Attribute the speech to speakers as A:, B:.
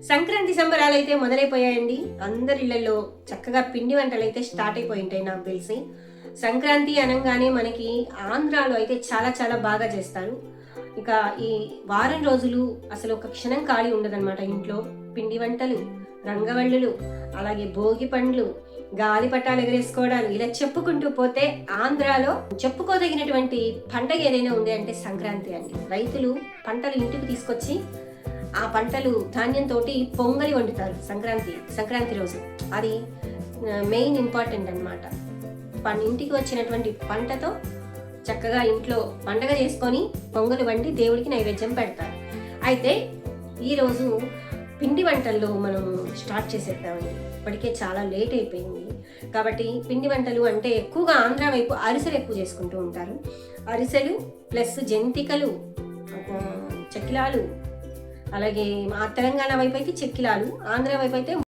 A: సంక్రాంతి సంబరాలు అయితే మొదలైపోయాయండి. అందరి ఇళ్లలో చక్కగా పిండి వంటలు అయితే స్టార్ట్ అయిపోయి ఉంటాయి నాకు తెలిసి. సంక్రాంతి అనగానే మనకి ఆంధ్రాలో అయితే చాలా చాలా బాగా చేస్తారు. ఇక ఈ వారం రోజులు అసలు ఒక క్షణం ఖాళీ ఉండదన్నమాట. ఇంట్లో పిండి వంటలు, రంగవల్లులు, అలాగే భోగి పండ్లు, గాలిపటాలు ఎగరేసుకోవడాలు, ఇలా చెప్పుకుంటూ పోతే ఆంధ్రాలో చెప్పుకోదగినటువంటి పండగ ఏదైనా ఉంది అంటే సంక్రాంతి అండి. రైతులు పంటలు ఇంటికి తీసుకొచ్చి ఆ పంటలు ధాన్యంతో పొంగలి వండుతారు సంక్రాంతి రోజు. అది మెయిన్ ఇంపార్టెంట్ అనమాట. ఇంటికి వచ్చినటువంటి పంటతో చక్కగా ఇంట్లో పండగ చేసుకొని పొంగలి వండి దేవుడికి నైవేద్యం పెడతారు. అయితే ఈరోజు పిండి వంటల్లో మనం స్టార్ట్ చేసేద్దామండి. ఇప్పటికే చాలా లేట్ అయిపోయింది కాబట్టి పిండి వంటలు అంటే ఎక్కువగా ఆంధ్ర వైపు అరిసెలు ఎక్కువ చేసుకుంటూ ఉంటారు. అరిసెలు ప్లస్ జంతికలు, చెక్కిలాలు, అలాగే మా తెలంగాణ వైపు అయితే చెక్కిలాలు, ఆంధ్ర వైపు అయితే